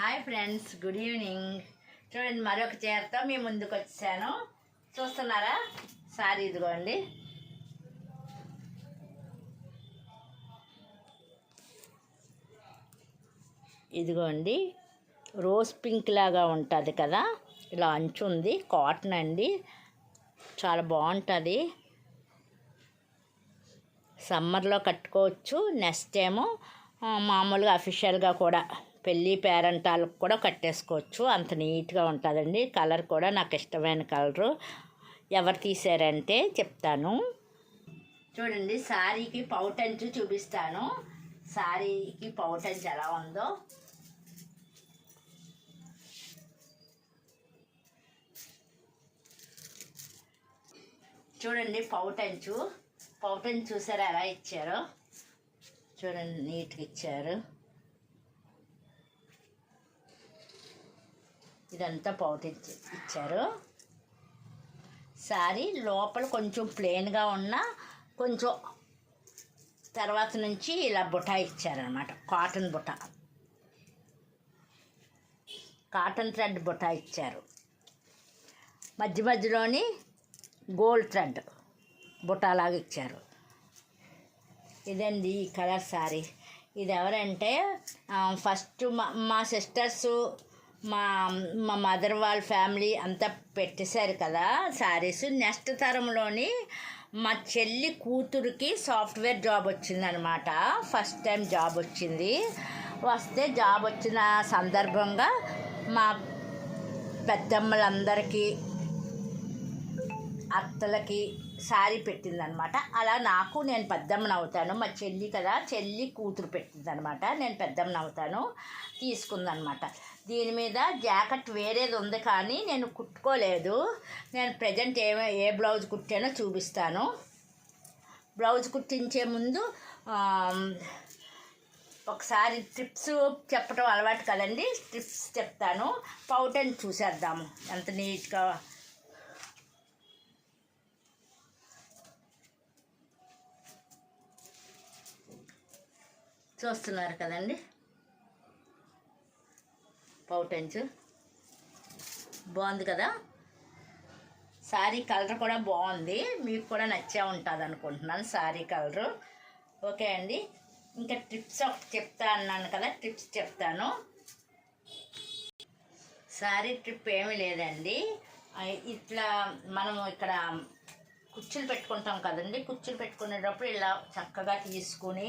Hi friends, good evening. చూడండి, మరొక చీరతో మీ ముందుకు వచ్చాను. చూస్తున్నారా? సారీ ఇదిగోండి. ఇదిగోండి, రోజ్ పింక్ లాగా ఉంటుంది కదా, ఇలా అంచు ఉంది. కాటన్ అండి, చాలా బాగుంటుంది. సమ్మర్లో కట్టుకోవచ్చు. నెక్స్ట్ ఏమో మామూలుగా అఫీషియల్గా కూడా పెళ్ళి పేరెంటాలకు కూడా కట్టేసుకోవచ్చు. అంత నీట్గా ఉంటుందండి. కలర్ కూడా నాకు ఇష్టమైన కలరు. ఎవరు తీసారంటే చెప్తాను. చూడండి, శారీకి పౌటంచు చూపిస్తాను. శారీకి పౌటంచు ఎలా ఉందో. చూడండి, పౌటంచు చూసారా ఎలా ఇచ్చారో. చూడండి, నీట్గా ఇచ్చారు. ఇదంతా పౌటంచు ఇచ్చారు. శారీ లోపల కొంచెం ప్లెయిన్గా ఉన్న, కొంచెం తర్వాత నుంచి ఇలా బుటా ఇచ్చారనమాట. కాటన్ థ్రెడ్ బుటా ఇచ్చారు. మధ్య మధ్యలోని గోల్డ్ థ్రెడ్ బుటాలాగా ఇచ్చారు. ఇదండి ఈ కలర్ శారీ. ఇది ఎవరంటే ఫస్ట్ మా సిస్టర్సు, మా మదర్ వాళ్ళ ఫ్యామిలీ అంతా పెట్టేశారు కదా శారీస్. నెక్స్ట్ తరంలోని మా చెల్లి కూతురికి సాఫ్ట్వేర్ జాబ్ వచ్చిందనమాట. ఫస్ట్ టైం జాబ్ వచ్చింది. వస్తే జాబ్ వచ్చిన సందర్భంగా మా పెద్దమ్మలందరికీ, అత్తలకి శారీ పెట్టిందనమాట. అలా నేను పెద్దమ్మని అవుతాను. మా చెల్లి కదా, చెల్లి కూతురు పెట్టిందనమాట. నేను పెద్దమ్మని అవుతాను. తీసుకుందనమాట. దీని మీద జాకెట్ వేరేది ఉంది, కానీ నేను కుట్టుకోలేదు. నేను ప్రజెంట్ ఏ బ్లౌజ్ కుట్టానో చూపిస్తాను. బ్లౌజ్ కుట్టించే ముందు ఒకసారి ట్రిప్స్ చెప్పడం అలవాటు కదండి, ట్రిప్స్ చెప్తాను. పౌటన్ చూసేద్దాము ఎంత నీట్గా. చూస్తున్నారు కదండి, పౌటంచు బాగుంది కదా. శారీ కలర్ కూడా బాగుంది. మీకు కూడా నచ్చే ఉంటుంది అనుకుంటున్నాను శారీ కలరు. ఓకే అండి. ఇంకా ట్రిప్స్ ఒకటి చెప్తా అన్నాను కదా, ట్రిప్స్ చెప్తాను. శారీ ట్రిప్ ఏమీ లేదండి. ఇట్లా మనము ఇక్కడ కుర్చీలు పెట్టుకుంటాం కదండి. కుర్చీలు పెట్టుకునేటప్పుడు ఇలా చక్కగా తీసుకుని,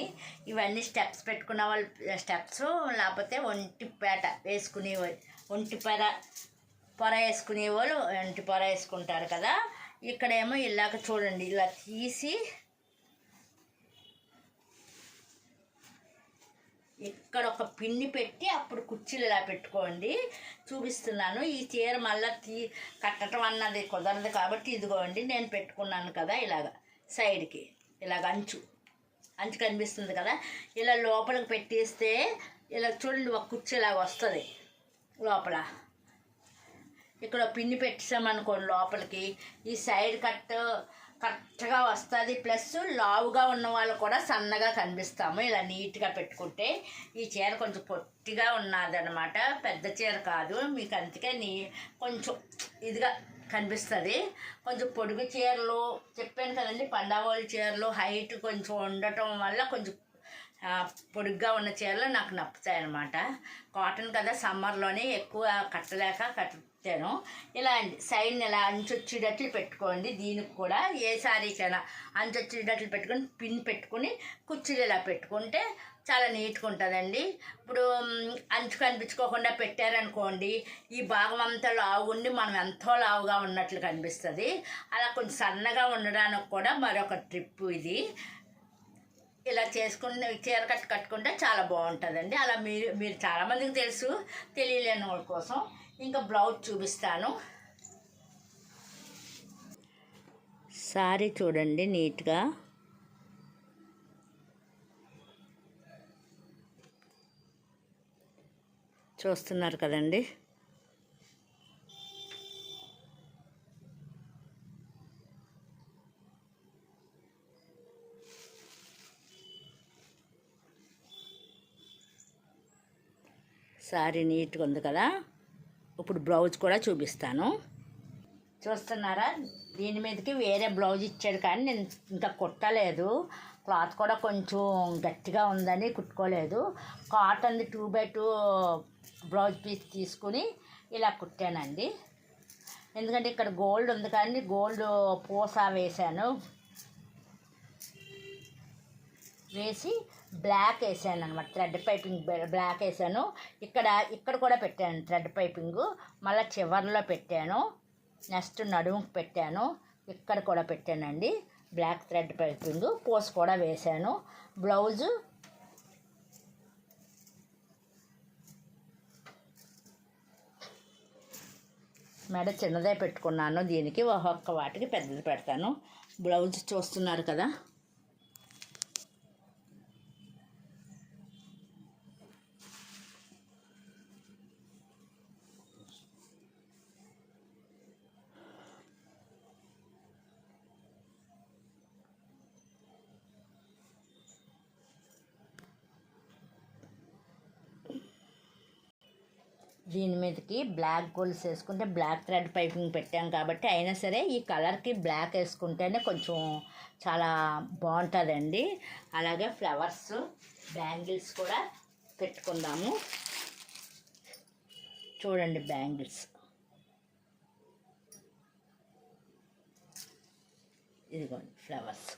ఇవన్నీ స్టెప్స్ పెట్టుకున్న వాళ్ళు స్టెప్స్, లేకపోతే ఒంటిపేట వేసుకునే పొర వేసుకునే వాళ్ళు ఒంటి పొర వేసుకుంటారు కదా. ఇక్కడేమో ఇలాగ చూడండి, ఇలా తీసి ఇక్కడ ఒక పిన్ని పెట్టి అప్పుడు కుర్చీలు ఇలా పెట్టుకోండి. చూపిస్తున్నాను. ఈ చీర మళ్ళీ కట్టడం అన్నది కుదరదు కాబట్టి ఇదిగోండి నేను పెట్టుకున్నాను కదా, ఇలాగ సైడ్కి ఇలాగ అంచు కనిపిస్తుంది కదా, ఇలా లోపలికి పెట్టేస్తే ఇలా చూడండి ఒక కుర్చీ ఇలాగ వస్తుంది. లోపల ఇక్కడ పిన్ని పెట్టామనుకోండి లోపలికి, ఈ సైడ్ కరెక్ట్గా వస్తుంది. ప్లస్ లావుగా ఉన్న వాళ్ళు కూడా సన్నగా కనిపిస్తాము ఇలా నీట్గా పెట్టుకుంటే. ఈ చీర కొంచెం పొట్టిగా ఉన్నదనమాట, పెద్ద చీర కాదు మీకు, అందుకే కొంచెం ఇదిగా కనిపిస్తుంది. కొంచెం పొడుగు చీరలు చెప్పాను కదండి, పండావోలు చీరలు హైట్ కొంచెం ఉండటం వల్ల కొంచెం పొడుగ్గా ఉన్న చీరలు నాకు నప్పుతాయి అన్నమాట. కాటన్ కదా, సమ్మర్లోనే ఎక్కువ కట్టాను. ఇలా సైడ్ని ఇలా అంచొచ్చేటట్లు పెట్టుకోండి. దీనికి కూడా ఏ శారీకైనా అంచొచ్చేటట్లు పెట్టుకొని పిన్ పెట్టుకుని కుర్చీలు ఇలా పెట్టుకుంటే చాలా నీట్గా ఉంటుందండి. ఇప్పుడు అంచు కనిపించుకోకుండా పెట్టారనుకోండి, ఈ భాగం అంతా లావుగుండి మనం ఎంతో లావుగా ఉన్నట్లు కనిపిస్తుంది. అలా కొంచెం సన్నగా ఉండడానికి కూడా మరొక ట్రిప్ ఇది. ఇలా చేసుకుని చీర కట్టుకుంటే చాలా బాగుంటుందండి. అలా మీరు చాలామందికి తెలుసు, తెలియలేని వాళ్ళ కోసం. ఇంకా బ్లౌజ్ చూపిస్తాను. శారీ చూడండి నీట్గా. చూస్తున్నారు కదండి. శారీ నీట్గా ఉంది కదా. ఇప్పుడు బ్లౌజ్ కూడా చూపిస్తాను. చూస్తున్నారా, దీని మీదకి వేరే బ్లౌజ్ ఇచ్చాడు కానీ నేను ఇంకా కుట్టలేదు. క్లాత్ కూడా కొంచెం గట్టిగా ఉందని కుట్టుకోలేదు. కాటన్ది 2x2 బ్లౌజ్ పీస్ తీసుకుని ఇలా కుట్టానండి. ఎందుకంటే ఇక్కడ గోల్డ్ ఉంది కానీ గోల్డ్ పూస వేసాను, వేసి బ్లాక్ వేసాను అనమాట. థ్రెడ్ పైపింగ్ బ్లాక్ వేసాను. ఇక్కడ కూడా పెట్టాను థ్రెడ్ పైపింగు. మళ్ళీ చివర్లో పెట్టాను, నెక్స్ట్ నడుముకు పెట్టాను, ఇక్కడ కూడా పెట్టానండి బ్లాక్ థ్రెడ్ పైపింగ్. పూస కూడా వేసాను. బ్లౌజు మెడ చిన్నదే పెట్టుకున్నాను, దీనికి ఒక్కొక్క వాటికి పెద్దది పెడతాను. బ్లౌజ్ చూస్తున్నారు కదా. దీని మీదకి బ్లాక్ గోల్స్ వేసుకుంటే బ్లాక్ థ్రెడ్ పైపింగ్ పెట్టాం కాబట్టి అయినా సరే ఈ కలర్కి బ్లాక్ వేసుకుంటేనే కొంచెం చాలా బాగుంటుందండి. అలాగే ఫ్లవర్స్ బ్యాంగిల్స్ కూడా పెట్టుకుందాము. చూడండి బ్యాంగిల్స్, ఇదిగోండి ఫ్లవర్స్.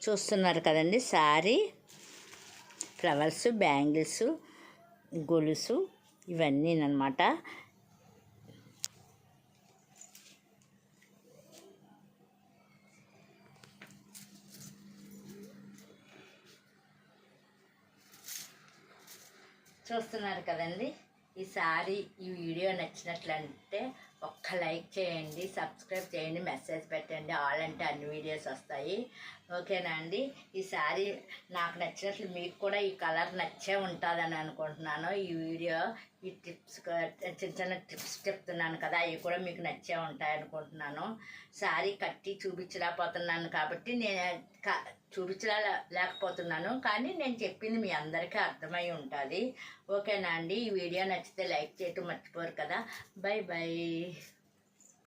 చూస్తున్నారు కదండి, శారీ, ఫ్లవర్స్, బ్యాంగిల్స్, గొలుసు ఇవన్నీ అన్నమాట. చూస్తున్నారు కదండి, ఈ శారీ, ఈ వీడియో నచ్చినట్లంటే ఒక్క లైక్ చేయండి, సబ్స్క్రైబ్ చేయండి, మెసేజ్ పెట్టండి. ఆల్ అంటే అన్ని వీడియోస్ వస్తాయి. ఓకేనా అండి. ఈ శారీ నాకు నచ్చినట్లు మీకు కూడా ఈ కలర్ నచ్చే ఉంటుందని అనుకుంటున్నాను. ఈ వీడియో, ఈ టిప్స్, చిన్న చిన్న టిప్స్ చెప్తున్నాను కదా, అవి కూడా మీకు నచ్చే ఉంటాయి అనుకుంటున్నాను. శారీ కట్టి చూపించలేకపోతున్నాను కాబట్టి నేను చూపించలేకపోతున్నాను, కానీ నేను చెప్పింది మీ అందరికీ అర్థమై ఉంటుంది. ఓకేనా అండి. ఈ వీడియో నచ్చితే లైక్ చేయటం మర్చిపోరు కదా. By by.